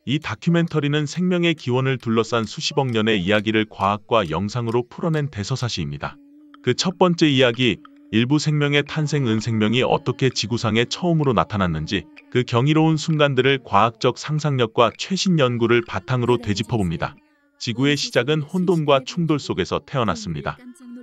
이 다큐멘터리는 생명의 기원을 둘러싼 수십억 년의 이야기를 과학과 영상으로 풀어낸 대서사시입니다. 그 첫 번째 이야기, 일부 생명의 탄생, 생명이 어떻게 지구상에 처음으로 나타났는지 그 경이로운 순간들을 과학적 상상력과 최신 연구를 바탕으로 되짚어봅니다. 지구의 시작은 혼돈과 충돌 속에서 태어났습니다.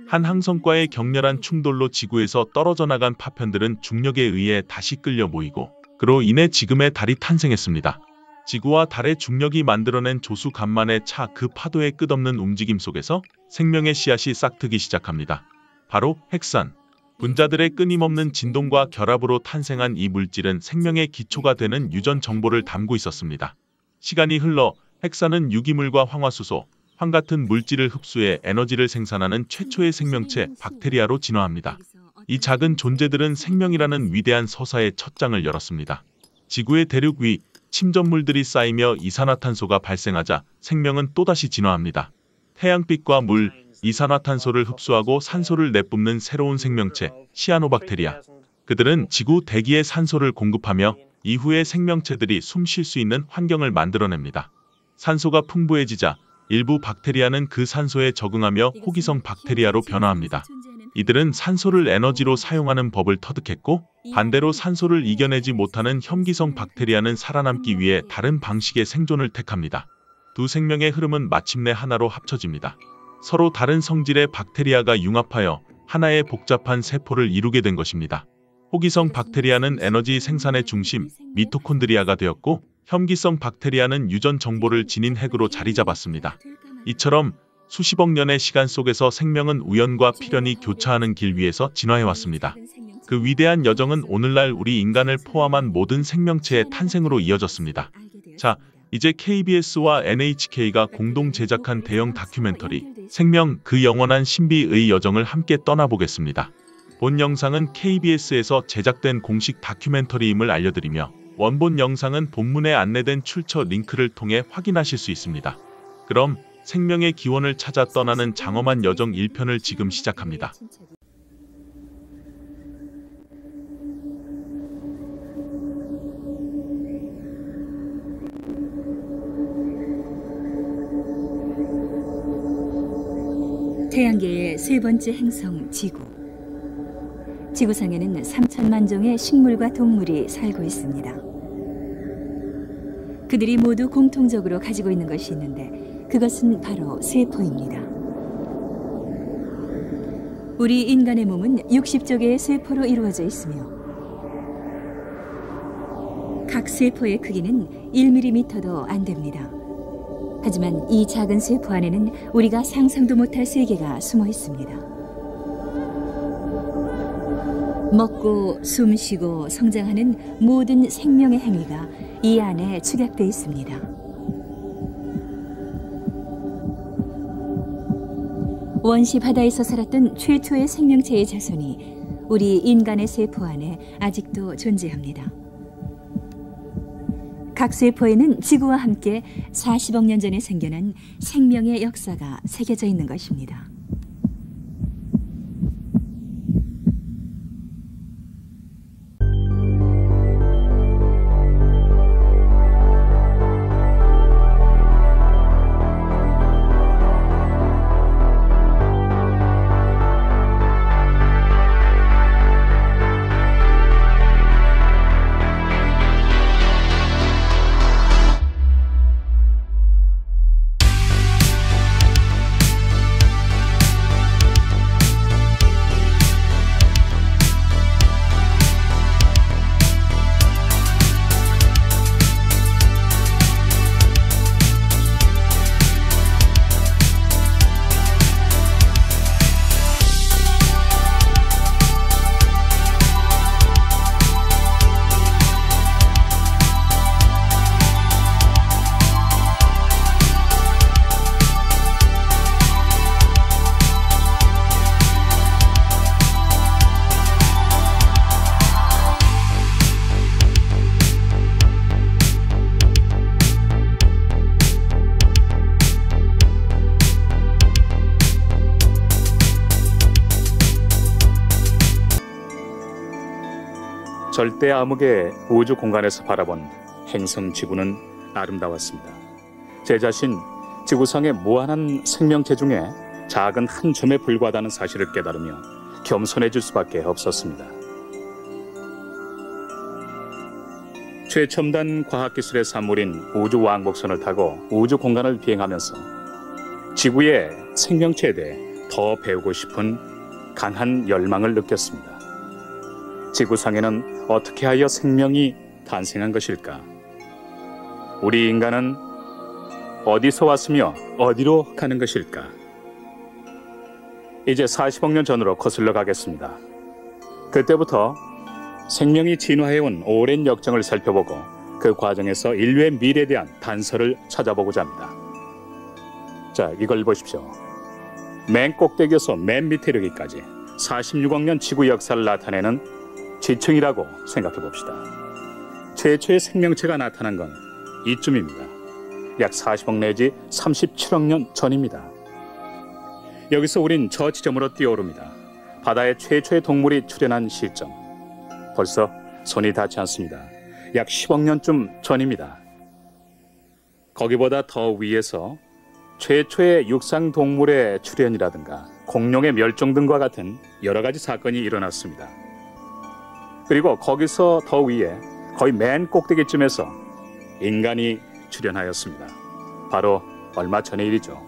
한 항성과의 격렬한 충돌로 지구에서 떨어져 나간 파편들은 중력에 의해 다시 끌려 모이고 그로 인해 지금의 달이 탄생했습니다. 지구와 달의 중력이 만들어낸 조수 간만에 차 그 파도의 끝없는 움직임 속에서 생명의 씨앗이 싹트기 시작합니다. 바로 핵산. 분자들의 끊임없는 진동과 결합으로 탄생한 이 물질은 생명의 기초가 되는 유전 정보를 담고 있었습니다. 시간이 흘러 핵산은 유기물과 황화수소, 황 같은 물질을 흡수해 에너지를 생산하는 최초의 생명체 박테리아로 진화합니다. 이 작은 존재들은 생명이라는 위대한 서사의 첫 장을 열었습니다. 지구의 대륙 위 침전물들이 쌓이며 이산화탄소가 발생하자 생명은 또다시 진화합니다. 태양빛과 물, 이산화탄소를 흡수하고 산소를 내뿜는 새로운 생명체, 시아노박테리아. 그들은 지구 대기에 산소를 공급하며 이후에 생명체들이 숨 쉴 수 있는 환경을 만들어냅니다. 산소가 풍부해지자 일부 박테리아는 그 산소에 적응하며 호기성 박테리아로 변화합니다. 이들은 산소를 에너지로 사용하는 법을 터득했고 반대로 산소를 이겨내지 못하는 혐기성 박테리아는 살아남기 위해 다른 방식의 생존을 택합니다. 두 생명의 흐름은 마침내 하나로 합쳐집니다. 서로 다른 성질의 박테리아가 융합하여 하나의 복잡한 세포를 이루게 된 것입니다. 호기성 박테리아는 에너지 생산의 중심, 미토콘드리아가 되었고 혐기성 박테리아는 유전 정보를 지닌 핵으로 자리 잡았습니다. 이처럼 수십억 년의 시간 속에서 생명은 우연과 필연이 교차하는 길 위에서 진화해왔습니다. 그 위대한 여정은 오늘날 우리 인간을 포함한 모든 생명체의 탄생으로 이어졌습니다. 자, 이제 KBS와 NHK가 공동 제작한 대형 다큐멘터리 생명 그 영원한 신비의 여정을 함께 떠나보겠습니다. 본 영상은 KBS에서 제작된 공식 다큐멘터리임을 알려드리며 원본 영상은 본문에 안내된 출처 링크를 통해 확인하실 수 있습니다. 그럼 생명의 기원을 찾아 떠나는 장엄한 여정 1편을 지금 시작합니다. 태양계의 세 번째 행성 지구. 지구상에는 3천만 종의 식물과 동물이 살고 있습니다. 그들이 모두 공통적으로 가지고 있는 것이 있는데 그것은 바로 세포입니다. 우리 인간의 몸은 60조 개의 세포로 이루어져 있으며 각 세포의 크기는 1mm도 안 됩니다. 하지만 이 작은 세포 안에는 우리가 상상도 못할 세계가 숨어 있습니다. 먹고 숨쉬고 성장하는 모든 생명의 행위가 이 안에 축약되어 있습니다. 원시 바다에서 살았던 최초의 생명체의 자손이 우리 인간의 세포 안에 아직도 존재합니다. 각 세포에는 지구와 함께 40억 년 전에 생겨난 생명의 역사가 새겨져 있는 것입니다. 절대 암흑의 우주 공간에서 바라본 행성 지구는 아름다웠습니다. 제 자신 지구상의 무한한 생명체 중에 작은 한 점에 불과하다는 사실을 깨달으며 겸손해질 수밖에 없었습니다. 최첨단 과학기술의 산물인 우주왕복선을 타고 우주 공간을 비행하면서 지구의 생명체에 대해 더 배우고 싶은 강한 열망을 느꼈습니다. 지구상에는 어떻게 하여 생명이 탄생한 것일까? 우리 인간은 어디서 왔으며 어디로 가는 것일까? 이제 40억 년 전으로 거슬러 가겠습니다. 그때부터 생명이 진화해온 오랜 역정을 살펴보고 그 과정에서 인류의 미래에 대한 단서를 찾아보고자 합니다. 자, 이걸 보십시오. 맨 꼭대기에서 맨 밑에 이르기까지 46억 년 지구 역사를 나타내는 지층이라고 생각해 봅시다. 최초의 생명체가 나타난 건 이쯤입니다. 약 40억 내지 37억 년 전입니다. 여기서 우린 저 지점으로 뛰어오릅니다. 바다에 최초의 동물이 출현한 시점. 벌써 손이 닿지 않습니다. 약 10억 년쯤 전입니다. 거기보다 더 위에서 최초의 육상 동물의 출현이라든가 공룡의 멸종 등과 같은 여러 가지 사건이 일어났습니다. 그리고 거기서 더 위에 거의 맨 꼭대기쯤에서 인간이 출현하였습니다. 바로 얼마 전의 일이죠.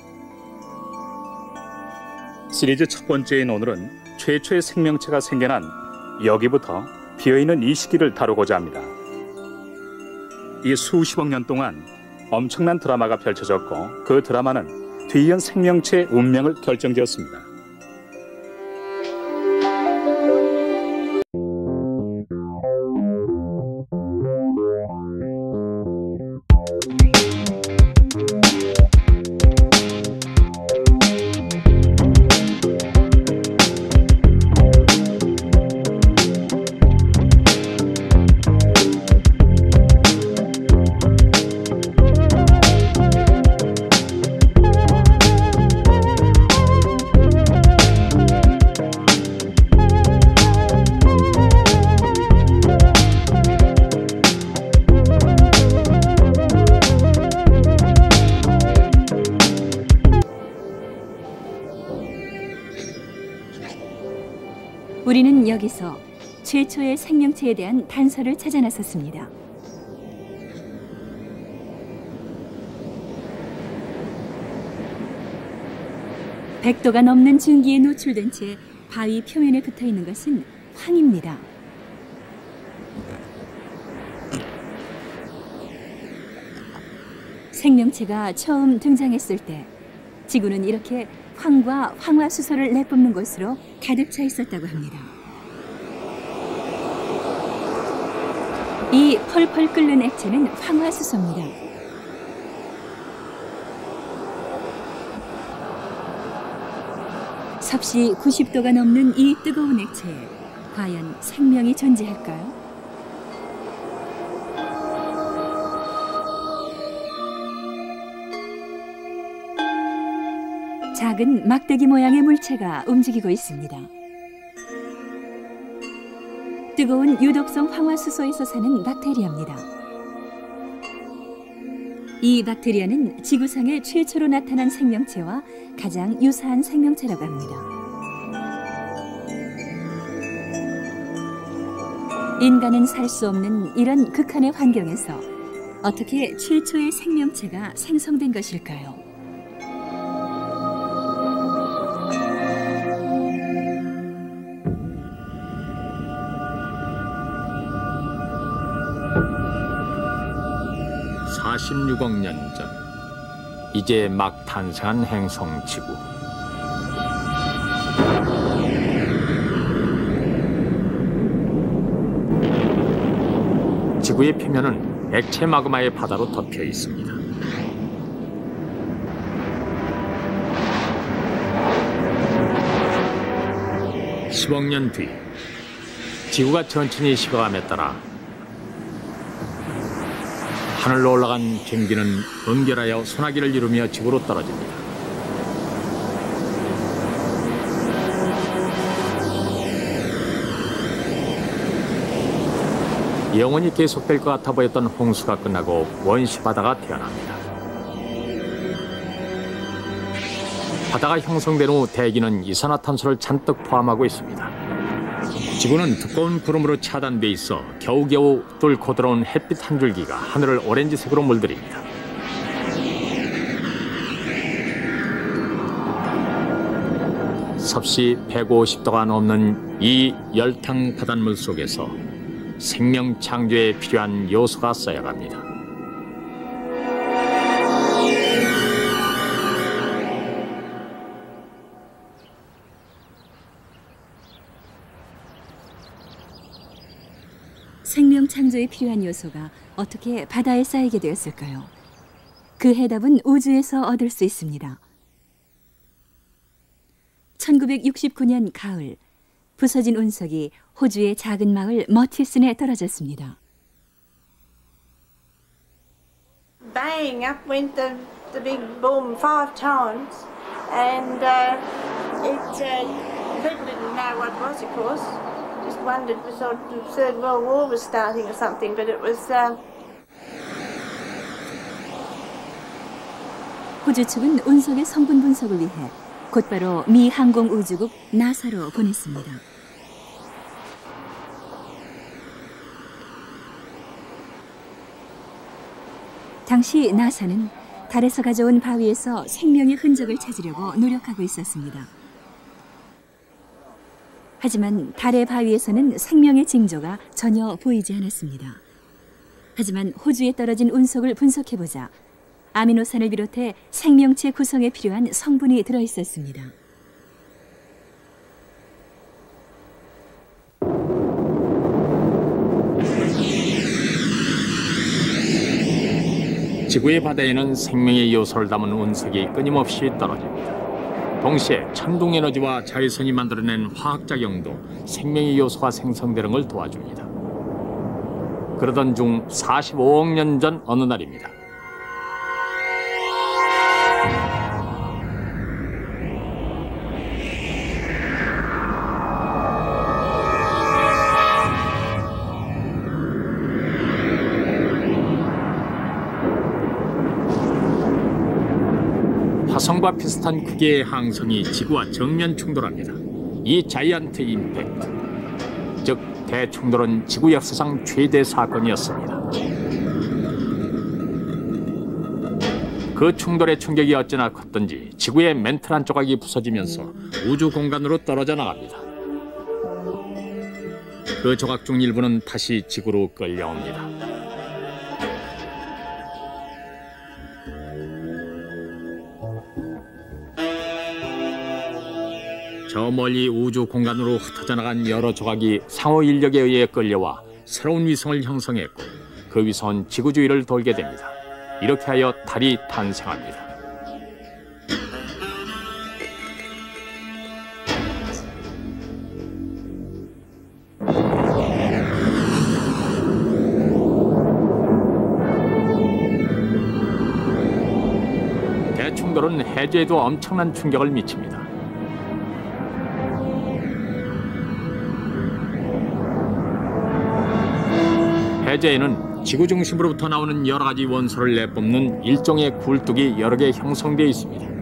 시리즈 첫 번째인 오늘은 최초의 생명체가 생겨난 여기부터 비어있는 이 시기를 다루고자 합니다. 이 수십억 년 동안 엄청난 드라마가 펼쳐졌고 그 드라마는 뒤이은 생명체의 운명을 결정지었습니다. 우리는 여기서 최초의 생명체에 대한 단서를 찾아 나섰습니다. (100도가) 넘는 증기에 노출된 채 바위 표면에 붙어 있는 것은 황입니다. 생명체가 처음 등장했을 때 지구는 이렇게 황과 황화수소를 내뿜는 곳으로 가득 차 있었다고 합니다. 이 펄펄 끓는 액체는 황화수소입니다. 섭씨 90도가 넘는 이 뜨거운 액체에 과연 생명이 존재할까요? 작은 막대기 모양의 물체가 움직이고 있습니다. 뜨거운 유독성 황화수소에서 사는 박테리아입니다. 이 박테리아는 지구상에 최초로 나타난 생명체와 가장 유사한 생명체라고 합니다. 인간은 살 수 없는 이런 극한의 환경에서 어떻게 최초의 생명체가 생성된 것일까요? (46억 년 전) 이제 막 탄생한 행성 지구. 지구의 표면은 액체 마그마의 바다로 덮여 있습니다. (10억 년) 뒤 지구가 천천히 식어감에 따라 하늘로 올라간 증기는 응결하여 소나기를 이루며 지구로 떨어집니다. 영원히 계속될 것 같아 보였던 홍수가 끝나고 원시 바다가 태어납니다. 바다가 형성된 후 대기는 이산화탄소를 잔뜩 포함하고 있습니다. 지구는 두꺼운 구름으로 차단돼 있어 겨우겨우 뚫고 들어온 햇빛 한 줄기가 하늘을 오렌지색으로 물들입니다. 섭씨 150도가 넘는 이 열탕 바닷물 속에서 생명 창조에 필요한 요소가 쌓여갑니다. 생명 창조에 필요한 요소가 어떻게 바다에 쌓이게 되었을까요? 그 해답은 우주에서 얻을 수 있습니다. 1969년 가을, 부서진 운석이 호주의 작은 마을 머티슨에 떨어졌습니다. Bang, up went the big bomb 5 times, and people didn't know what it was, of course. Just wondered, we thought the Third World War was starting or something, but it was. 호주 측은 운석의 성분 분석을 위해 곧바로 미 항공우주국 나사로 보냈습니다. 당시 나사는 달에서 가져온 바위에서 생명의 흔적을 찾으려고 노력하고 있었습니다. 하지만 달의 바위에서는 생명의 징조가 전혀 보이지 않았습니다. 하지만 호주에 떨어진 운석을 분석해보자 아미노산을 비롯해 생명체 구성에 필요한 성분이 들어있었습니다. 지구의 바다에는 생명의 요소를 담은 운석이 끊임없이 떨어집니다. 동시에 천둥에너지와 자외선이 만들어낸 화학작용도 생명의 요소가 생성되는 걸 도와줍니다. 그러던 중 45억 년 전 어느 날입니다. 화성과 비슷한 크기의 항성이 지구와 정면 충돌합니다. 이 자이언트 임팩트, 즉 대충돌은 지구 역사상 최대 사건이었습니다. 그 충돌의 충격이 어찌나 컸던지 지구의 멘틀 한 조각이 부서지면서 우주 공간으로 떨어져 나갑니다. 그 조각 중 일부는 다시 지구로 끌려옵니다. 저 멀리 우주 공간으로 흩어져 나간 여러 조각이 상호 인력에 의해 끌려와 새로운 위성을 형성했고 그 위성은 지구 주위를 돌게 됩니다. 이렇게 하여 달이 탄생합니다. 대충돌은 해저에도 엄청난 충격을 미칩니다. 해저에는 지구 중심으로부터 나오는 여러 가지 원소를 내뿜는 일종의 굴뚝이 여러 개 형성되어 있습니다.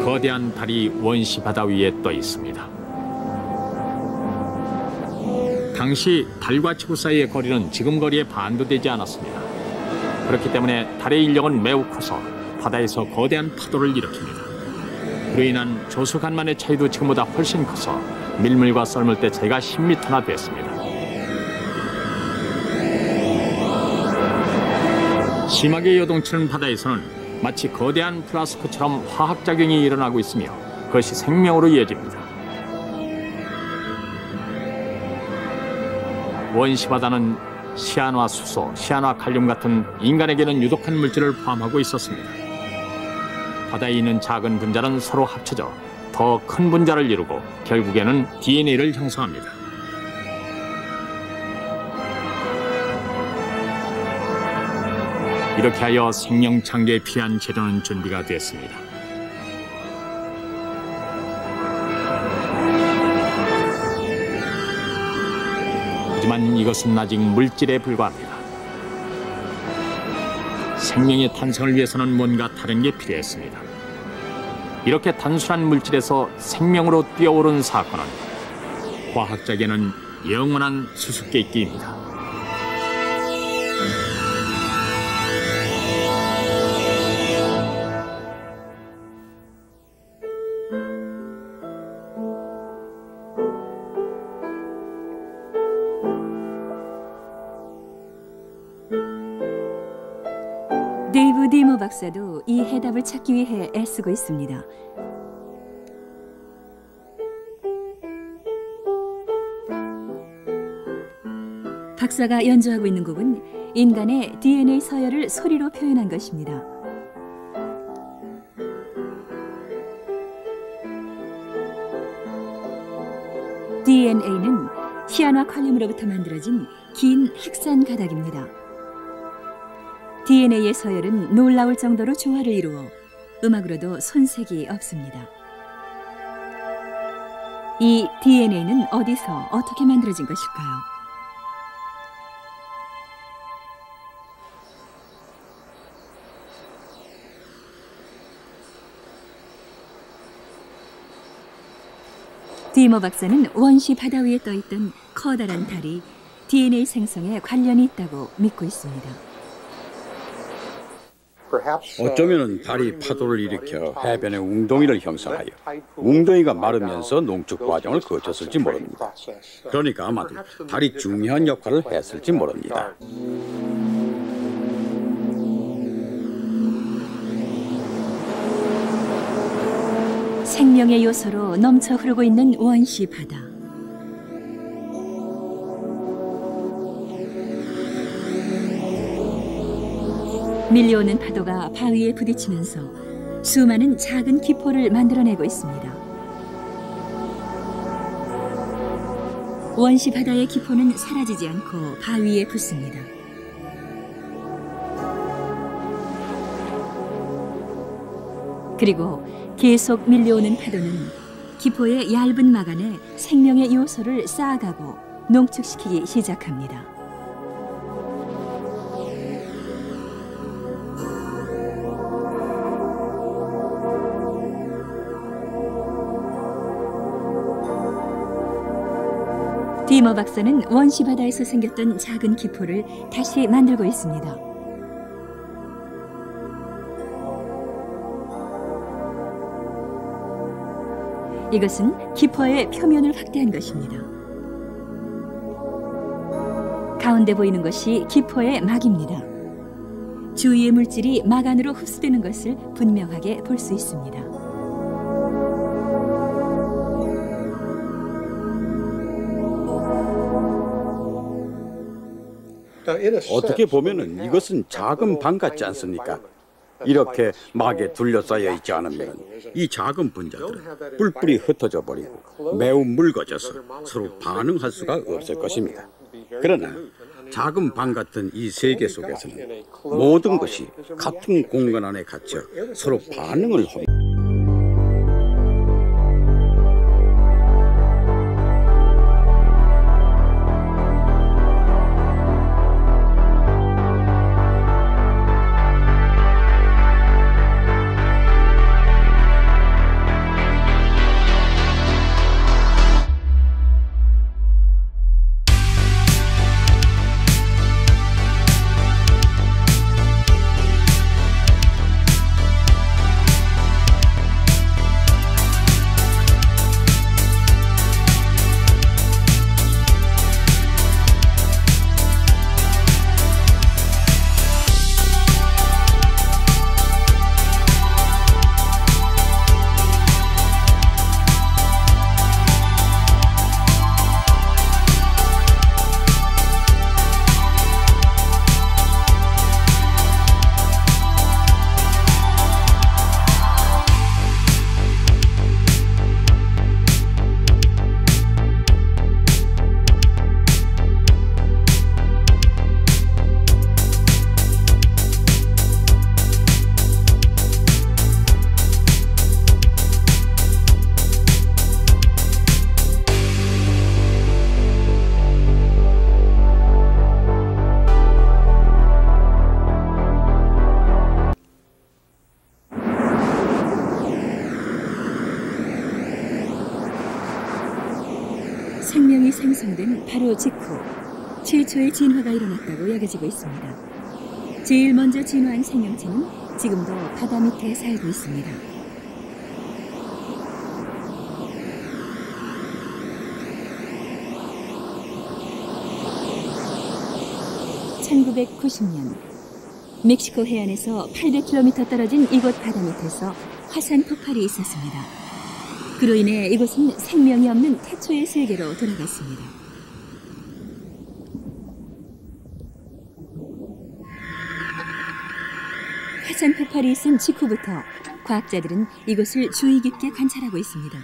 거대한 달이 원시 바다 위에 떠 있습니다. 당시 달과 지구 사이의 거리는 지금 거리의 반도 되지 않았습니다. 그렇기 때문에 달의 인력은 매우 커서 바다에서 거대한 파도를 일으킵니다. 그로 인한 조수간만의 차이도 지금보다 훨씬 커서 밀물과 썰물 때 차이가 10m나 됐습니다. 심하게 요동치는 바다에서는 마치 거대한 플라스크처럼 화학작용이 일어나고 있으며 그것이 생명으로 이어집니다. 원시바다는 시아노아수소, 시아노아칼륨 같은 인간에게는 유독한 물질을 포함하고 있었습니다. 바다에 있는 작은 분자는 서로 합쳐져 더 큰 분자를 이루고 결국에는 DNA를 형성합니다. 이렇게 하여 생명 창조에 필요한 재료는 준비가 됐습니다. 하지만 이것은 아직 물질에 불과합니다. 생명의 탄생을 위해서는 뭔가 다른 게 필요했습니다. 이렇게 단순한 물질에서 생명으로 뛰어오른 사건은 과학자에게는 영원한 수수께끼입니다. 데이브 디모 박사도 이 해답을 찾기 위해 애쓰고 있습니다. 박사가 연주하고 있는 곡은 인간의 DNA 서열을 소리로 표현한 것입니다. DNA는 시아나칼륨으로부터 만들어진 긴 핵산 가닥입니다. DNA의 서열은 놀라울 정도로 조화를 이루어 음악으로도 손색이 없습니다. 이 DNA는 어디서 어떻게 만들어진 것일까요? 디모 박사는 원시 바다 위에 떠있던 커다란 달이 DNA 생성에 관련이 있다고 믿고 있습니다. 어쩌면 달이 파도를 일으켜 해변의 웅덩이를 형성하여 웅덩이가 마르면서 농축 과정을 거쳤을지 모릅니다. 그러니까 아마도 달이 중요한 역할을 했을지 모릅니다. 생명의 요소로 넘쳐 흐르고 있는 원시 바다. 밀려오는 파도가 바위에 부딪히면서 수많은 작은 기포를 만들어내고 있습니다. 원시 바다의 기포는 사라지지 않고 바위에 붙습니다. 그리고 계속 밀려오는 파도는 기포의 얇은 막안에 생명의 요소를 쌓아가고 농축시키기 시작합니다. 디머 박사는 원시 바다에서 생겼던 작은 기포를 다시 만들고 있습니다. 이것은 기포의 표면을 확대한 것입니다. 가운데 보이는 것이 기포의 막입니다. 주위의 물질이 막 안으로 흡수되는 것을 분명하게 볼 수 있습니다. 어떻게 보면은 이것은 작은 방 같지 않습니까? 이렇게 막에 둘러싸여 있지 않으면 이 작은 분자들은 뿔뿔이 흩어져 버리고 매우 묽어져서 서로 반응할 수가 없을 것입니다. 그러나 작은 방 같은 이 세계 속에서는 모든 것이 같은 공간 안에 갇혀 서로 반응을 합니다. 바로 직후 최초의 진화가 일어났다고 여겨지고 있습니다. 제일 먼저 진화한 생명체는 지금도 바다 밑에 살고 있습니다. (1990년) 멕시코 해안에서 800km 떨어진 이곳 바다 밑에서 화산 폭발이 있었습니다. 그로 인해 이곳은 생명이 없는 태초의 세계로 돌아갔습니다. 화산 폭발이 있은 직후부터 과학자들은 이곳을 주의 깊게 관찰하고 있습니다.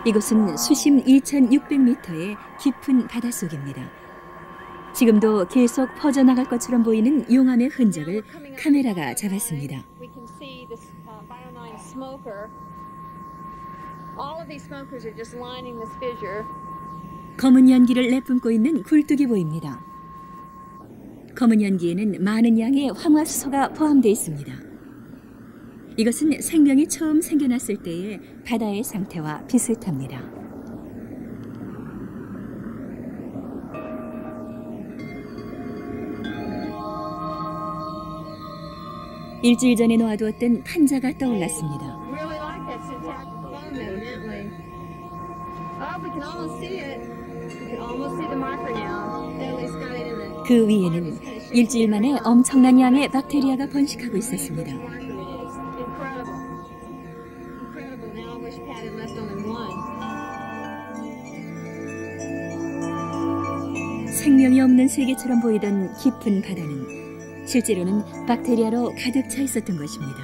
이곳은 수심 2,600m의 깊은 바닷속입니다. 지금도 계속 퍼져나갈 것처럼 보이는 용암의 흔적을 카메라가 잡았습니다. 검은 연기를 내뿜고 있는 굴뚝이 보입니다. 검은 연기에는 많은 양의 황화수소가 포함되어 있습니다. 이것은 생명이 처음 생겨났을 때의 바다의 상태와 비슷합니다. 일주일 전에 놓아두었던 판자가 떠올랐습니다. 그 위에는 일주일 만에 엄청난 양의 박테리아가 번식하고 있었습니다. 생명이 없는 세계처럼 보이던 깊은 바다는 실제로는 박테리아로 가득 차 있었던 것입니다.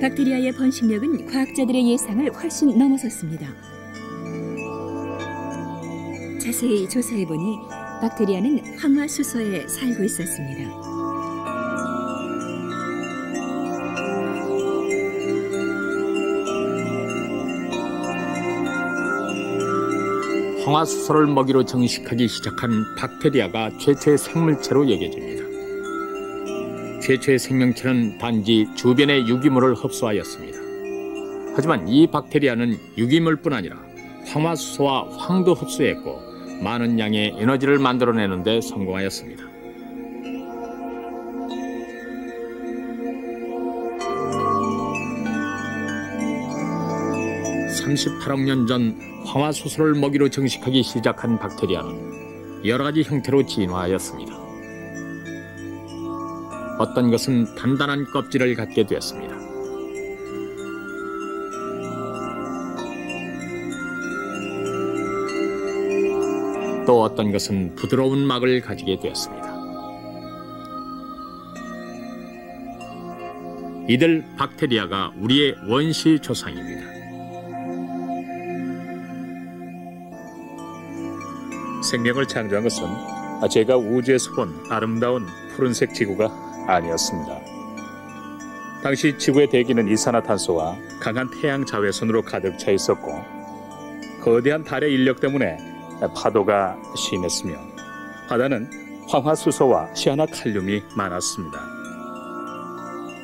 박테리아의 번식력은 과학자들의 예상을 훨씬 넘어섰습니다. 자세히 조사해보니 박테리아는 황화수소에 살고 있었습니다. 황화수소를 먹이로 정식하기 시작한 박테리아가 최초의 생물체로 여겨집니다. 최초의 생명체는 단지 주변의 유기물을 흡수하였습니다. 하지만 이 박테리아는 유기물뿐 아니라 황화수소와 황도 흡수했고 많은 양의 에너지를 만들어내는 데 성공하였습니다. (38억 년) 전 황화수소를 먹이로 정식하기 시작한 박테리아는 여러 가지 형태로 진화하였습니다. 어떤 것은 단단한 껍질을 갖게 되었습니다. 또 어떤 것은 부드러운 막을 가지게 되었습니다. 이들 박테리아가 우리의 원시 조상입니다. 생명을 창조한 것은 제가 우주에서 본 아름다운 푸른색 지구가 아니었습니다. 당시 지구의 대기는 이산화탄소와 강한 태양 자외선으로 가득 차 있었고 거대한 달의 인력 때문에 파도가 심했으며 바다는 황화수소와 시아나칼륨이 많았습니다.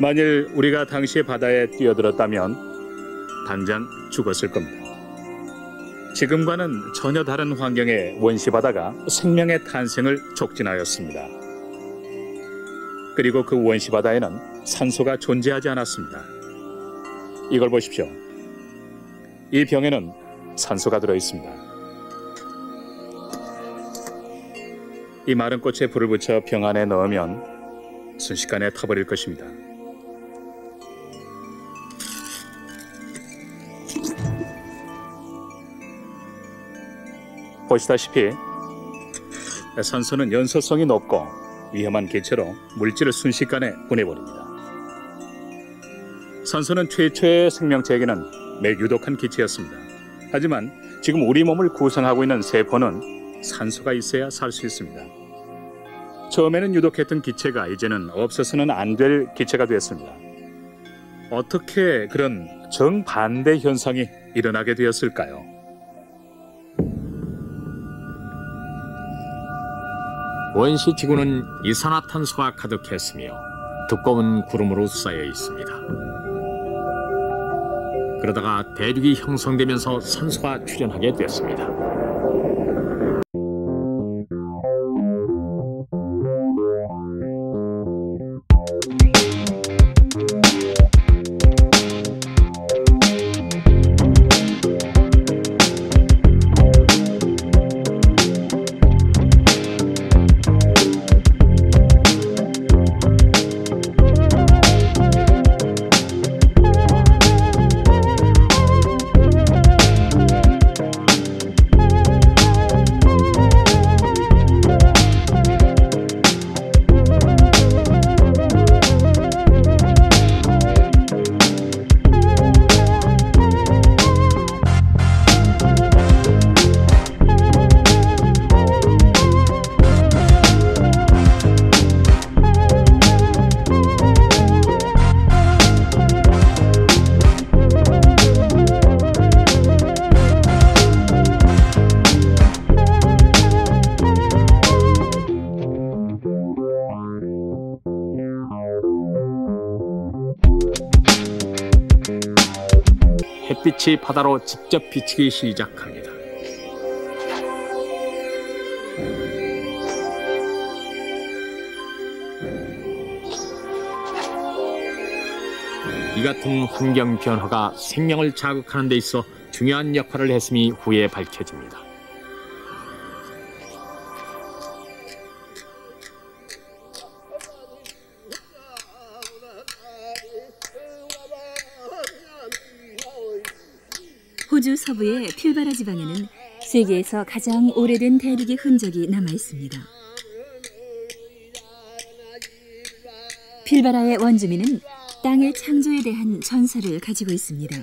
만일 우리가 당시의 바다에 뛰어들었다면 당장 죽었을 겁니다. 지금과는 전혀 다른 환경의 원시바다가 생명의 탄생을 촉진하였습니다. 그리고 그 원시바다에는 산소가 존재하지 않았습니다. 이걸 보십시오. 이 병에는 산소가 들어있습니다. 이 마른 꽃에 불을 붙여 병 안에 넣으면 순식간에 타버릴 것입니다. 보시다시피 산소는 연소성이 높고 위험한 기체로 물질을 순식간에 분해버립니다. 산소는 최초의 생명체에게는 매우 유독한 기체였습니다. 하지만 지금 우리 몸을 구성하고 있는 세포는 산소가 있어야 살 수 있습니다. 처음에는 유독했던 기체가 이제는 없어서는 안 될 기체가 되었습니다. 어떻게 그런 정반대 현상이 일어나게 되었을까요? 원시 지구는 이산화탄소가 가득했으며 두꺼운 구름으로 쌓여 있습니다. 그러다가 대륙이 형성되면서 산소가 출현하게 됐습니다. 햇빛이 바다로 직접 비치기 시작합니다. 이 같은 환경 변화가 생명을 자극하는 데 있어 중요한 역할을 했음이 후에 밝혀집니다. 호주 서부의 필바라 지방에는 세계에서 가장 오래된 대륙의 흔적이 남아 있습니다. 필바라의 원주민은 땅의 창조에 대한 전설을 가지고 있습니다.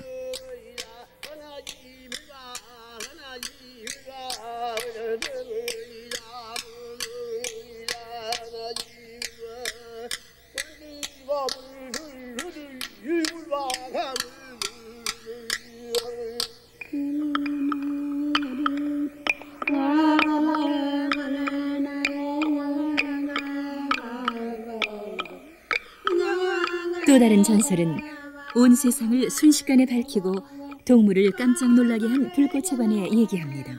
또 다른 전설은 온 세상을 순식간에 밝히고 동물을 깜짝 놀라게 한 불꽃에 관해 얘기합니다.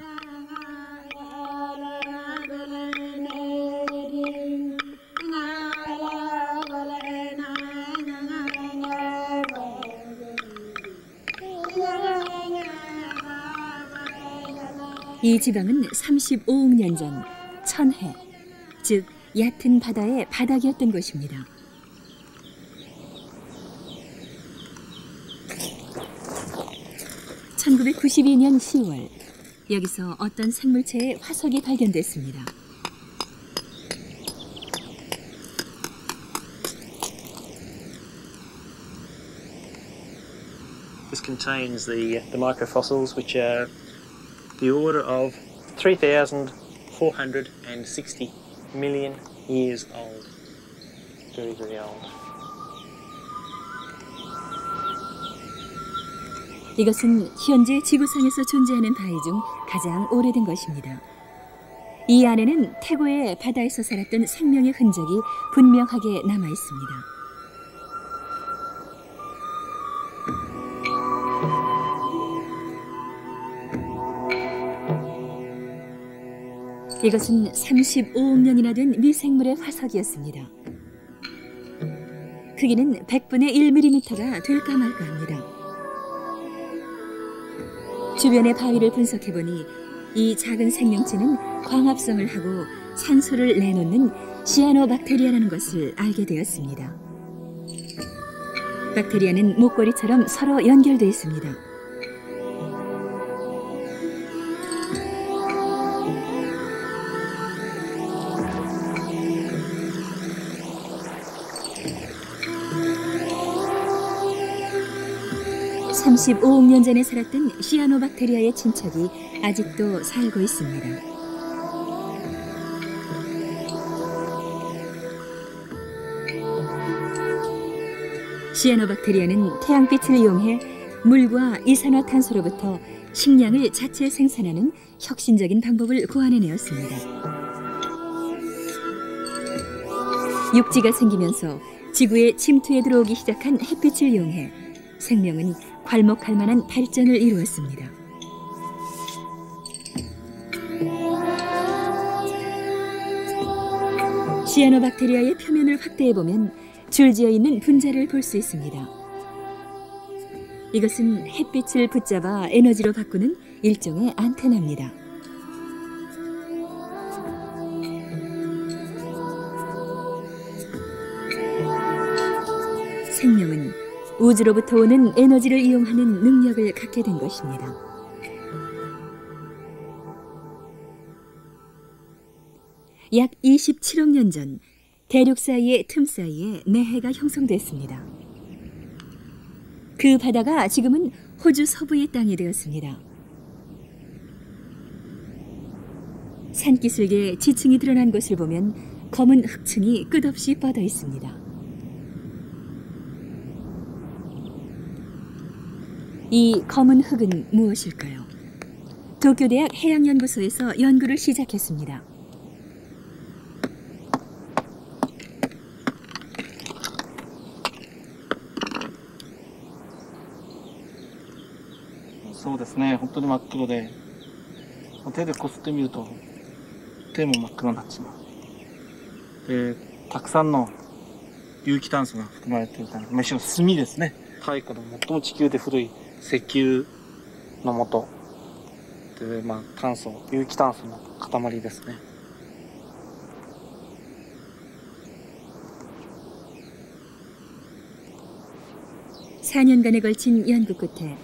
이 지방은 35억 년 전 천해, 즉 얕은 바다의 바닥이었던 곳입니다. (1992년 10월) 여기서 어떤 생물체의 화석이 발견됐습니다. This contains the microfossils, which are the order of 3,460 million years old. Very, very old. 이것은 현재 지구상에서 존재하는 바위 중 가장 오래된 것입니다. 이 안에는 태고의 바다에서 살았던 생명의 흔적이 분명하게 남아 있습니다. 이것은 35억 년이나 된 미생물의 화석이었습니다. 크기는 100분의 1mm가 될까 말까 합니다. 주변의 바위를 분석해보니 이 작은 생명체는 광합성을 하고 산소를 내놓는 시아노박테리아라는 것을 알게 되었습니다. 박테리아는 목걸이처럼 서로 연결되어 있습니다. (35억 년) 전에 살았던 시아노박테리아의 친척이 아직도 살고 있습니다. 시아노박테리아는 태양빛을 이용해 물과 이산화탄소로부터 식량을 자체 생산하는 혁신적인 방법을 고안해내었습니다. 육지가 생기면서 지구에 침투해 들어오기 시작한 햇빛을 이용해 생명은 괄목할 만한 발전을 이루었습니다. 시아노박테리아의 표면을 확대해 보면 줄지어 있는 분자를 볼 수 있습니다. 이것은 햇빛을 붙잡아 에너지로 바꾸는 일종의 안테나입니다. 생명은 우주로부터 오는 에너지를 이용하는 능력을 갖게 된 것입니다. 약 27억 년 전 대륙 사이의 틈 사이에 내해가 형성됐습니다. 그 바다가 지금은 호주 서부의 땅이 되었습니다. 산기슭에 지층이 드러난 곳을 보면 검은 흙층이 끝없이 뻗어 있습니다. 이 검은 흙은 무엇일까요? 도쿄대학 해양연구소에서 연구를 시작했습니다.そうですね、本当に真っ黒で、手でこすってみると手も真っ黒になっちまう。で、たくさんの有機炭素が含まれているため、むしろ炭ですね。太古の最も地球で古い石油の元で、炭素、有機炭素の塊ですね。(4년간에) 걸친 연구 끝에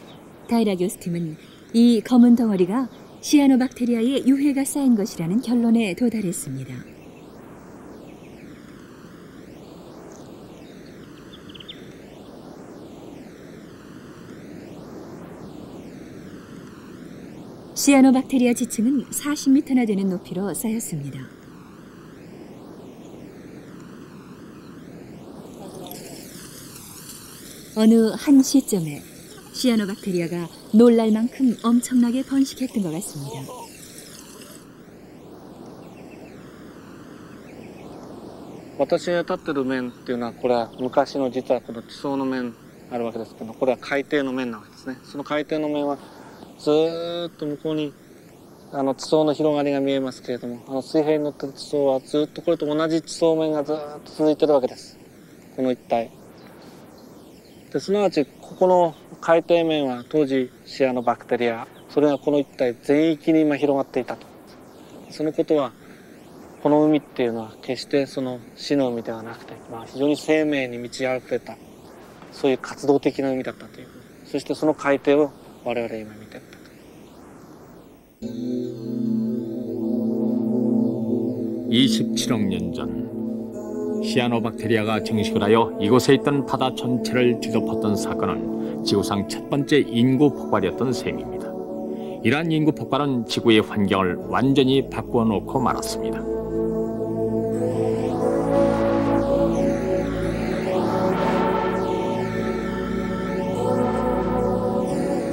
다이라 교수팀은 이 검은 덩어리가 시아노박테리아의 유해가 쌓인 것이라는 결론에 도달했습니다. 시아노박테리아 지층은 40m나 되는 높이로 쌓였습니다. 어느 한 시점에 시아노박테리아가 놀랄 만큼 엄청나게 번식했던 것 같습니다.私が立ってる面っていうのは、これは昔の実はこの地層の面あるわけですけど、これは海底の面なわけですね。その海底の面はずーっと向こうに地層の広がりが見えますけれども、水平に乗ってる地層はずっとこれと同じ地層面がずーっと続いてるわけです。この一帯。ですなわちここの海底面は当時シアノバクテリア、それがこの一帯全域に今広がっていたと。そのことはこの海っていうのは決してその死の海ではなくて、非常に生命に満ち溢れた、そういう活動的な海だったという。そしてその海底を我々今見ている。 27억 년 전 시아노박테리아가 증식을 하여 이곳에 있던 바다 전체를 뒤덮었던 사건은 지구상 첫 번째 인구 폭발이었던 셈입니다. 이러한 인구 폭발은 지구의 환경을 완전히 바꾸어 놓고 말았습니다.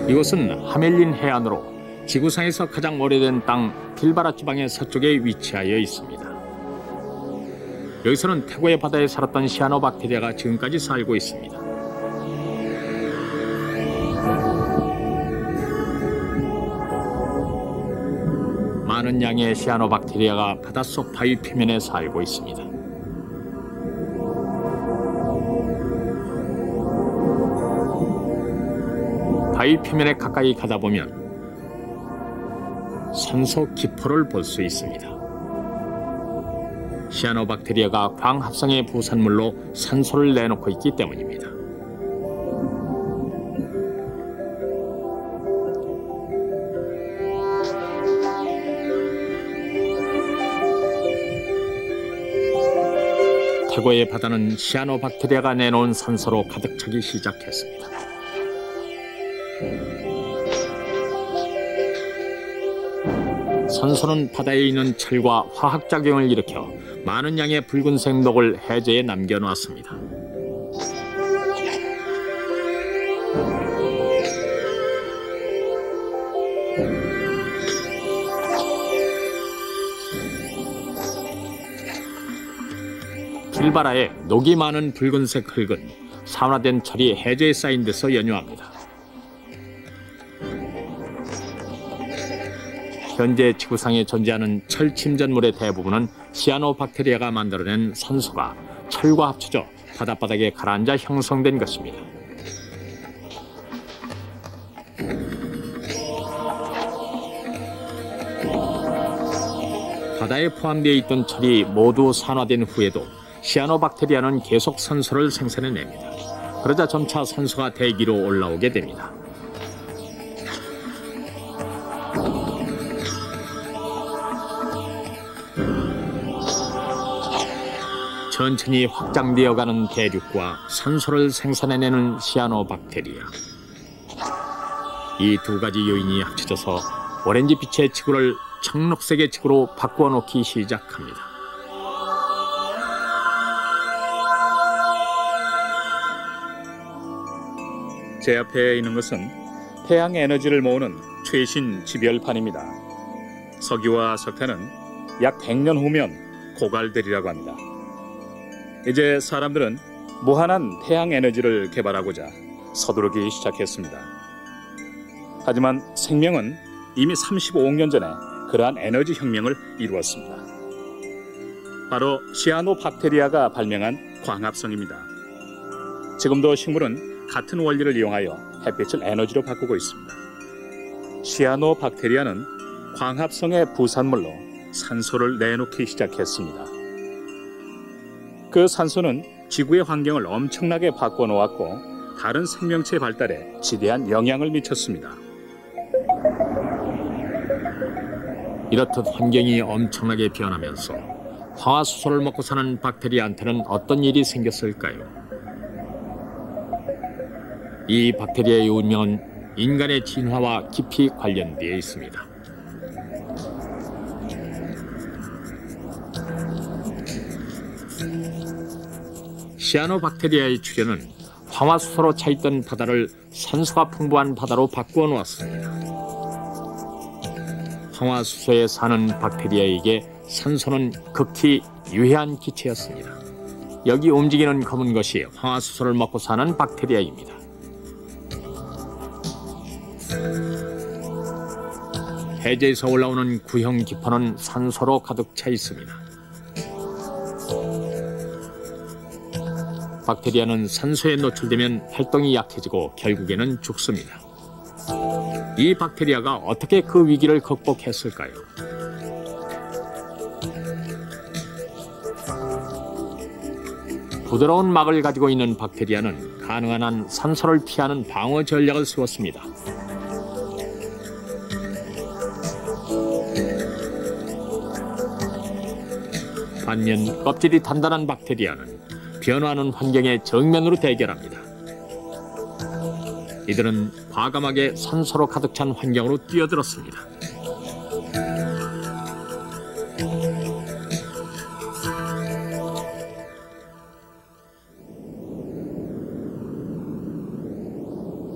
이곳은 하멜린 해안으로 지구상에서 가장 오래된 땅 필바라 지방의 서쪽에 위치하여 있습니다. 여기서는 태고의 바다에 살았던 시아노박테리아가 지금까지 살고 있습니다. 많은 양의 시아노박테리아가 바닷속 바위 표면에 살고 있습니다. 바위 표면에 가까이 가다 보면 산소 기포를 볼 수 있습니다. 시아노박테리아가 광합성의 부산물로 산소를 내놓고 있기 때문입니다. 태고의 바다는 시아노박테리아가 내놓은 산소로 가득 차기 시작했습니다. 산소는 바다에 있는 철과 화학작용을 일으켜 많은 양의 붉은색 녹을 해저에 남겨놓았습니다. 길바라의 녹이 많은 붉은색 흙은 산화된 철이 해저에 쌓인 데서 연유합니다. 현재 지구상에 존재하는 철 침전물의 대부분은 시아노박테리아가 만들어낸 산소가 철과 합쳐져 바닷바닥에 가라앉아 형성된 것입니다. 바다에 포함되어 있던 철이 모두 산화된 후에도 시아노박테리아는 계속 산소를 생산해냅니다. 그러자 점차 산소가 대기로 올라오게 됩니다. 천천히 확장되어가는 대륙과 산소를 생산해내는 시아노박테리아. 이 두 가지 요인이 합쳐져서 오렌지빛의 지구를 청록색의 지구로 바꾸어 놓기 시작합니다. 제 앞에 있는 것은 태양 에너지를 모으는 최신 지별판입니다. 석유와 석탄은 약 100년 후면 고갈되리라고 합니다. 이제 사람들은 무한한 태양 에너지를 개발하고자 서두르기 시작했습니다. 하지만 생명은 이미 35억 년 전에 그러한 에너지 혁명을 이루었습니다. 바로 시아노박테리아가 발명한 광합성입니다. 지금도 식물은 같은 원리를 이용하여 햇빛을 에너지로 바꾸고 있습니다. 시아노박테리아는 광합성의 부산물로 산소를 내놓기 시작했습니다. 그 산소는 지구의 환경을 엄청나게 바꿔 놓았고 다른 생명체 발달에 지대한 영향을 미쳤습니다. 이렇듯 환경이 엄청나게 변하면서 황화수소를 먹고 사는 박테리아한테는 어떤 일이 생겼을까요? 이 박테리아의 운명은 인간의 진화와 깊이 관련되어 있습니다. 시아노박테리아의 출현은 황화수소로 차있던 바다를 산소가 풍부한 바다로 바꾸어 놓았습니다. 황화수소에 사는 박테리아에게 산소는 극히 유해한 기체였습니다. 여기 움직이는 검은 것이 황화수소를 먹고 사는 박테리아입니다. 해저에서 올라오는 구형 기포는 산소로 가득 차 있습니다. 박테리아는 산소에 노출되면 활동이 약해지고 결국에는 죽습니다. 이 박테리아가 어떻게 그 위기를 극복했을까요? 부드러운 막을 가지고 있는 박테리아는 가능한 한 산소를 피하는 방어 전략을 세웠습니다. 반면 껍질이 단단한 박테리아는 변화하는 환경에 정면으로 대결합니다. 이들은 과감하게 산소로 가득 찬 환경으로 뛰어들었습니다.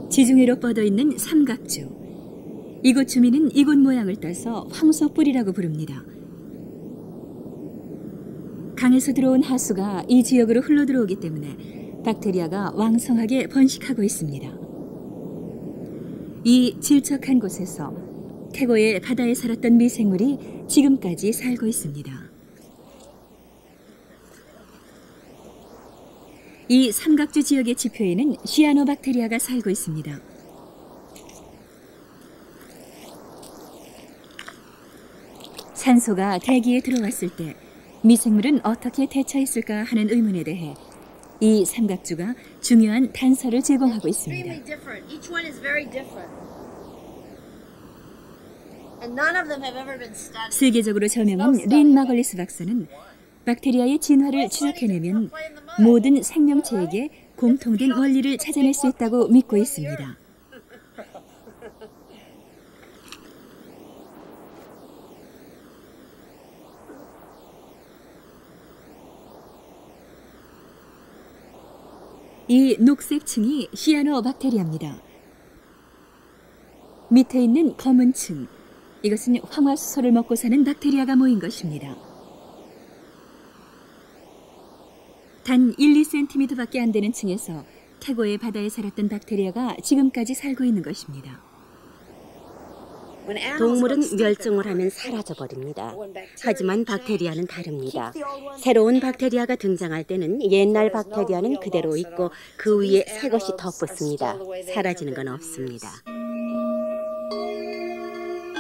지중해로 뻗어있는 삼각주. 이곳 주민은 이곳 모양을 따서 황소뿔이라고 부릅니다. 강에서 들어온 하수가 이 지역으로 흘러들어오기 때문에 박테리아가 왕성하게 번식하고 있습니다. 이 질척한 곳에서 태고의 바다에 살았던 미생물이 지금까지 살고 있습니다. 이 삼각주 지역의 지표에는 시아노박테리아가 살고 있습니다. 산소가 대기에 들어왔을 때 미생물은 어떻게 대처했을까 하는 의문에 대해 이 삼각주가 중요한 단서를 제공하고 있습니다. 세계적으로 저명한 린 마걸리스 박사는 박테리아의 진화를 추적해내면 모든 생명체에게 공통된 원리를 찾아낼 수 있다고 믿고 있습니다. 이 녹색 층이 시아노박테리아입니다. 밑에 있는 검은 층, 이것은 황화수소를 먹고 사는 박테리아가 모인 것입니다. 단 1-2cm밖에 안 되는 층에서 태고의 바다에 살았던 박테리아가 지금까지 살고 있는 것입니다. 동물은 멸종을 하면 사라져버립니다. 하지만 박테리아는 다릅니다. 새로운 박테리아가 등장할 때는 옛날 박테리아는 그대로 있고 그 위에 새 것이 덧붙습니다. 사라지는 건 없습니다.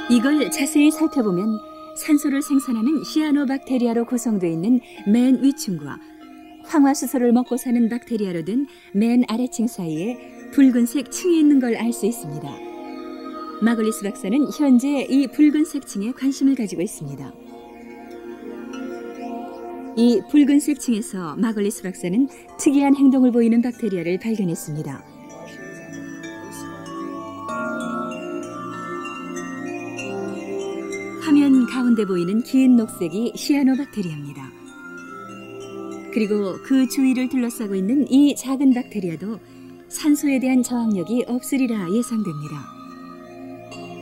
이걸 자세히 살펴보면 산소를 생산하는 시아노박테리아로 구성되어 있는 맨 위층과 황화수소를 먹고 사는 박테리아로 된 맨 아래층 사이에 붉은색 층이 있는 걸 알 수 있습니다. 마글리스 박사는 현재 이 붉은색 층에 관심을 가지고 있습니다. 이 붉은색 층에서 마글리스 박사는 특이한 행동을 보이는 박테리아를 발견했습니다. 화면 가운데 보이는 긴 녹색이 시아노박테리아입니다. 그리고 그 주위를 둘러싸고 있는 이 작은 박테리아도 산소에 대한 저항력이 없으리라 예상됩니다.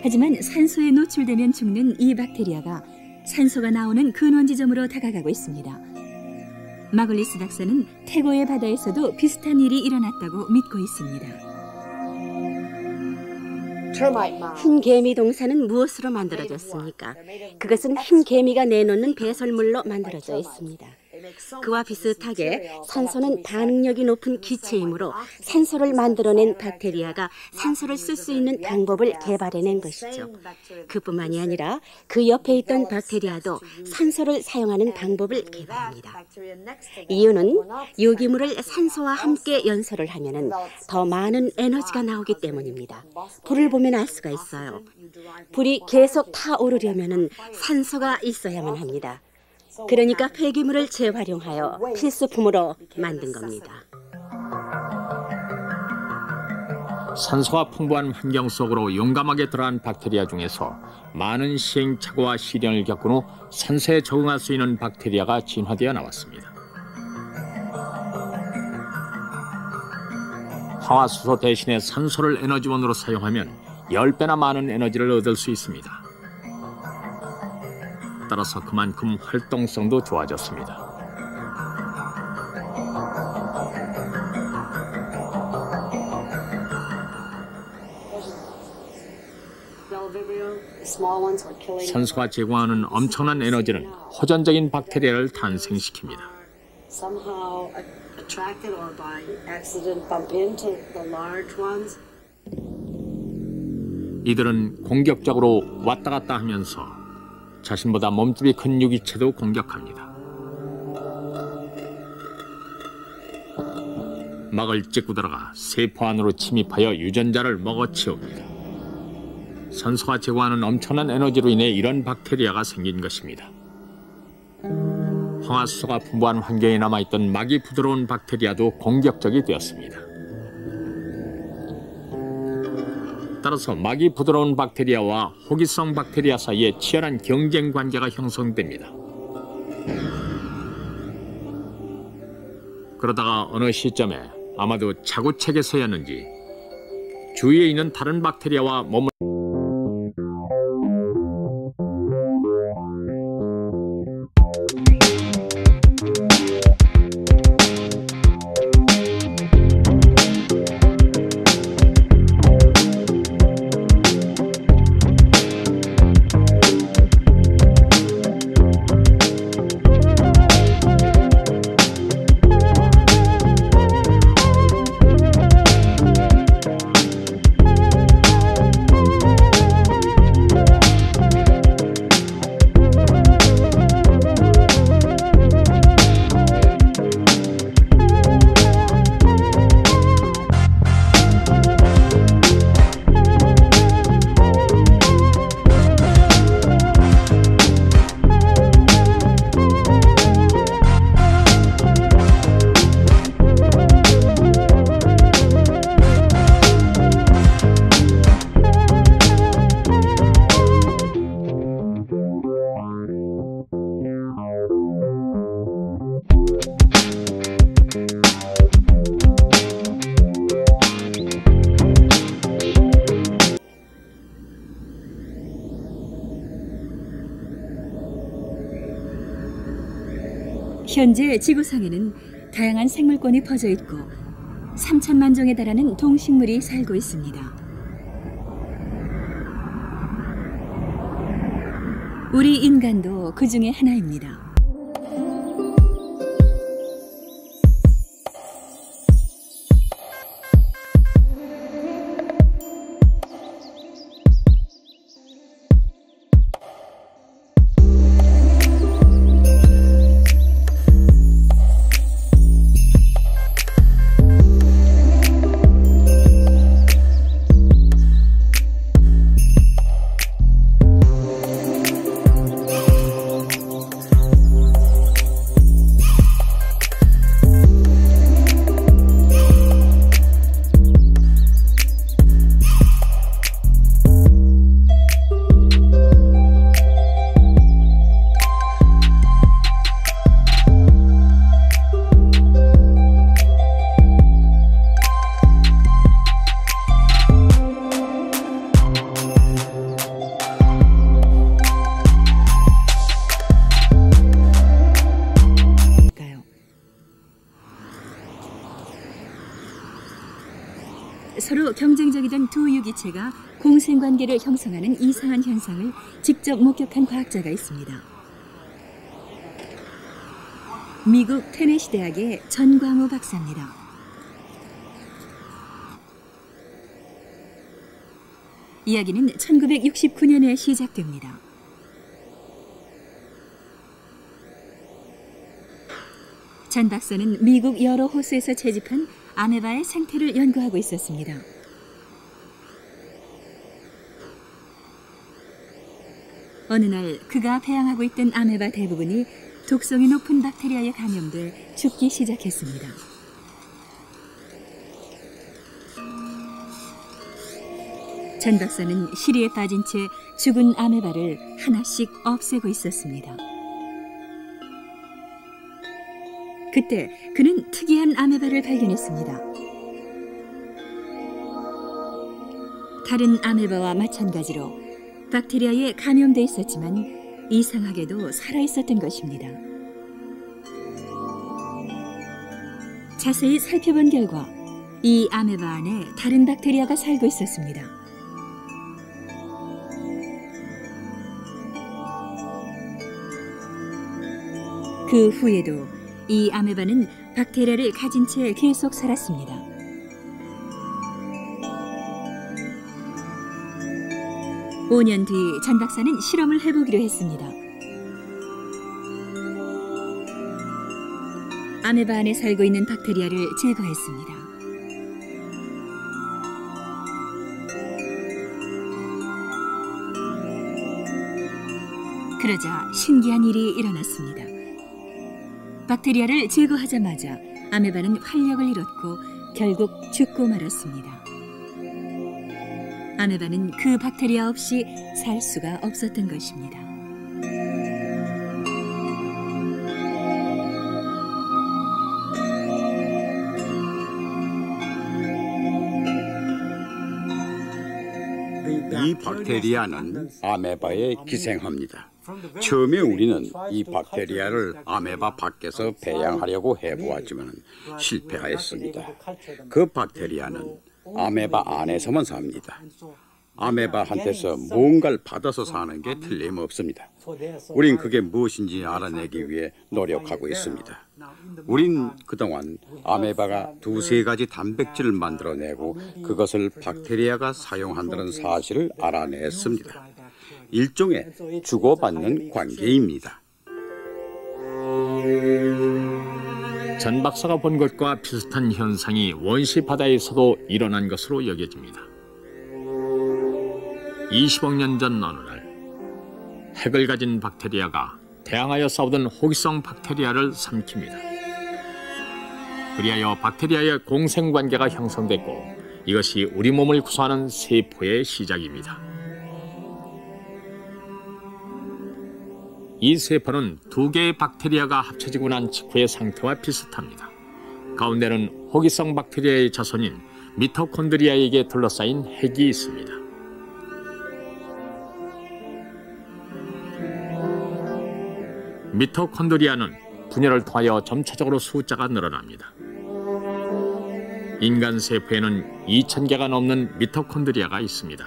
하지만 산소에 노출되면 죽는 이 박테리아가 산소가 나오는 근원 지점으로 다가가고 있습니다. 마글리스 박사는 태고의 바다에서도 비슷한 일이 일어났다고 믿고 있습니다. 흰 개미 동산은 무엇으로 만들어졌습니까? 그것은 흰 개미가 내놓는 배설물로 만들어져 있습니다. 그와 비슷하게 산소는 반응력이 높은 기체이므로 산소를 만들어낸 박테리아가 산소를 쓸 수 있는 방법을 개발해낸 것이죠. 그뿐만이 아니라 그 옆에 있던 박테리아도 산소를 사용하는 방법을 개발합니다. 이유는 유기물을 산소와 함께 연소를 하면 더 많은 에너지가 나오기 때문입니다. 불을 보면 알 수가 있어요. 불이 계속 타오르려면 산소가 있어야만 합니다. 그러니까 폐기물을 재활용하여 필수품으로 만든 겁니다. 산소가 풍부한 환경 속으로 용감하게 들어간 박테리아 중에서 많은 시행착오와 시련을 겪은 후 산소에 적응할 수 있는 박테리아가 진화되어 나왔습니다. 황화수소 대신에 산소를 에너지원으로 사용하면 10배나 많은 에너지를 얻을 수 있습니다. 따라서 그만큼 활동성도 좋아졌습니다. 산소가 제공하는 엄청난 에너지는 호전적인 박테리아를 탄생시킵니다. 이들은 공격적으로 왔다 갔다 하면서 자신보다 몸집이 큰 유기체도 공격합니다. 막을 찍고 들어가 세포 안으로 침입하여 유전자를 먹어치웁니다. 산소가 제공하는 엄청난 에너지로 인해 이런 박테리아가 생긴 것입니다. 황화수소가 풍부한 환경에 남아있던 막이 부드러운 박테리아도 공격적이 되었습니다. 따라서 막이 부드러운 박테리아와 호기성 박테리아 사이에 치열한 경쟁 관계가 형성됩니다. 그러다가 어느 시점에 아마도 자구책에서였는지 주위에 있는 다른 박테리아와 몸을 현재 지구상에는 다양한 생물권이 퍼져 있고 3천만 종에 달하는 동식물이 살고 있습니다. 우리 인간도 그 중에 하나입니다. 서로 경쟁적이던 두 유기체가 공생관계를 형성하는 이상한 현상을 직접 목격한 과학자가 있습니다. 미국 테네시 대학의 전광우 박사입니다. 이야기는 1969년에 시작됩니다. 전 박사는 미국 여러 호수에서 채집한 아메바의 생태를 연구하고 있었습니다. 어느 날 그가 배양하고 있던 아메바 대부분이 독성이 높은 박테리아에 감염돼 죽기 시작했습니다. 전 박사는 시리에 빠진 채 죽은 아메바를 하나씩 없애고 있었습니다. 그때 그는 특이한 아메바를 발견했습니다. 다른 아메바와 마찬가지로 박테리아에 감염돼 있었지만 이상하게도 살아있었던 것입니다. 자세히 살펴본 결과 이 아메바 안에 다른 박테리아가 살고 있었습니다. 그 후에도 이 아메바는 박테리아를 가진 채 계속 살았습니다. 오 년 뒤 전 박사는 실험을 해보기로 했습니다. 아메바 안에 살고 있는 박테리아를 제거했습니다. 그러자 신기한 일이 일어났습니다. 박테리아를 제거하자마자 아메바는 활력을 잃었고 결국 죽고 말았습니다. 아메바는 그 박테리아 없이 살 수가 없었던 것입니다. 이 박테리아는 아메바에 기생합니다. 처음에 우리는 이 박테리아를 아메바 밖에서 배양하려고 해보았지만 실패하였습니다. 그 박테리아는 아메바 안에서만 삽니다. 아메바한테서 뭔가를 받아서 사는 게 틀림없습니다. 우린 그게 무엇인지 알아내기 위해 노력하고 있습니다. 우린 그동안 아메바가 두세 가지 단백질을 만들어내고 그것을 박테리아가 사용한다는 사실을 알아냈습니다. 일종의 주고받는 관계입니다. 전 박사가 본 것과 비슷한 현상이 원시 바다에서도 일어난 것으로 여겨집니다. 20억 년 전 어느 날 핵을 가진 박테리아가 대항하여 싸우던 호기성 박테리아를 삼킵니다. 그리하여 박테리아의 공생관계가 형성됐고 이것이 우리 몸을 구성하는 세포의 시작입니다. 이 세포는 두 개의 박테리아가 합쳐지고 난 직후의 상태와 비슷합니다. 가운데는 호기성 박테리아의 자손인 미토콘드리아에게 둘러싸인 핵이 있습니다. 미토콘드리아는 분열을 통하여 점차적으로 숫자가 늘어납니다. 인간 세포에는 2,000개가 넘는 미토콘드리아가 있습니다.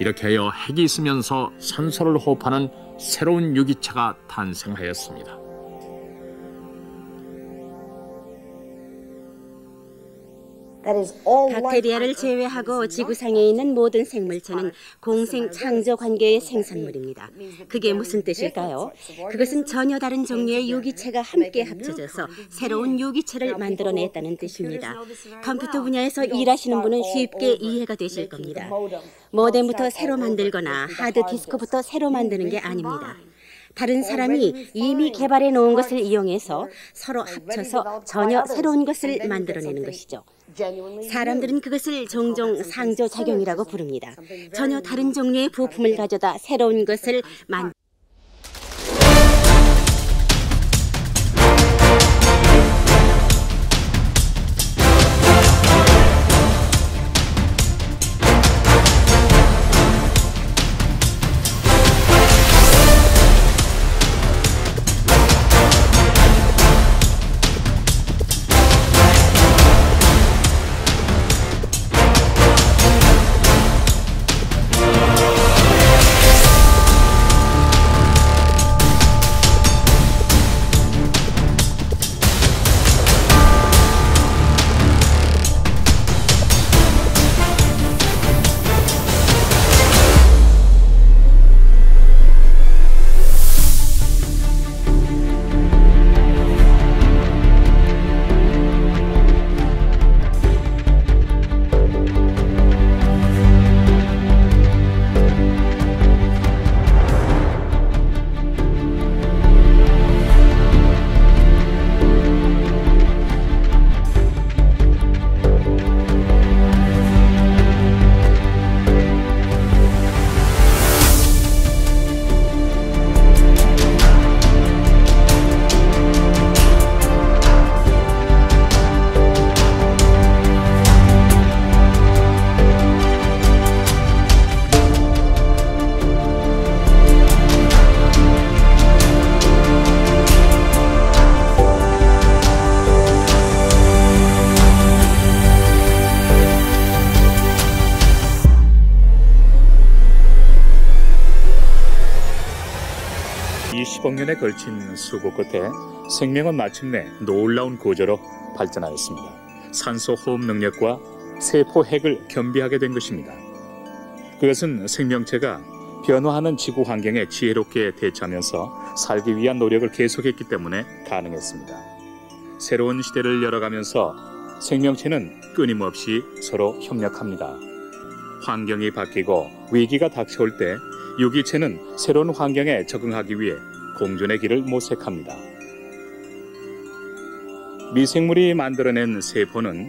이렇게 하여 핵이 있으면서 산소를 호흡하는 새로운 유기체가 탄생하였습니다. 박테리아를 제외하고 지구상에 있는 모든 생물체는 공생 창조 관계의 생산물입니다. 그게 무슨 뜻일까요? 그것은 전혀 다른 종류의 유기체가 함께 합쳐져서 새로운 유기체를 만들어냈다는 뜻입니다. 컴퓨터 분야에서 일하시는 분은 쉽게 이해가 되실 겁니다. 모뎀부터 새로 만들거나 하드디스크부터 새로 만드는 게 아닙니다. 다른 사람이 이미 개발해 놓은 것을 이용해서 서로 합쳐서 전혀 새로운 것을 만들어내는 것이죠. 사람들은 그것을 종종 상조작용이라고 부릅니다. 전혀 다른 종류의 부품을 가져다 새로운 것을 만들어내는 이 10억 년에 걸친 수고 끝에 생명은 마침내 놀라운 구조로 발전하였습니다. 산소 호흡 능력과 세포 핵을 겸비하게 된 것입니다. 그것은 생명체가 변화하는 지구 환경에 지혜롭게 대처하면서 살기 위한 노력을 계속했기 때문에 가능했습니다. 새로운 시대를 열어가면서 생명체는 끊임없이 서로 협력합니다. 환경이 바뀌고 위기가 닥쳐올 때 유기체는 새로운 환경에 적응하기 위해 공존의 길을 모색합니다. 미생물이 만들어낸 세포는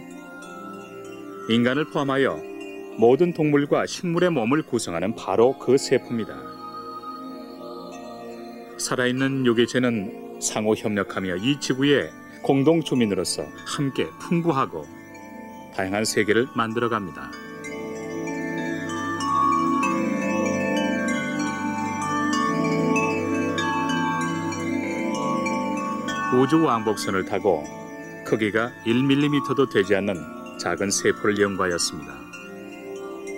인간을 포함하여 모든 동물과 식물의 몸을 구성하는 바로 그 세포입니다. 살아있는 유기체는 상호 협력하며 이 지구의 공동 주민으로서 함께 풍부하고 다양한 세계를 만들어갑니다. 우주 왕복선을 타고 크기가 1mm도 되지 않는 작은 세포를 연구하였습니다.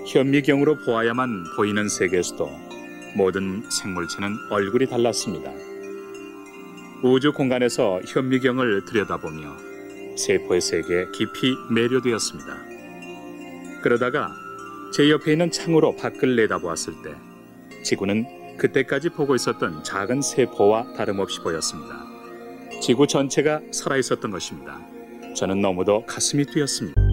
현미경으로 보아야만 보이는 세계에서도 모든 생물체는 얼굴이 달랐습니다. 우주 공간에서 현미경을 들여다보며 세포의 세계에 깊이 매료되었습니다. 그러다가 제 옆에 있는 창으로 밖을 내다보았을 때 지구는 그때까지 보고 있었던 작은 세포와 다름없이 보였습니다. 지구 전체가 살아있었던 것입니다. 저는 너무도 가슴이 뛰었습니다.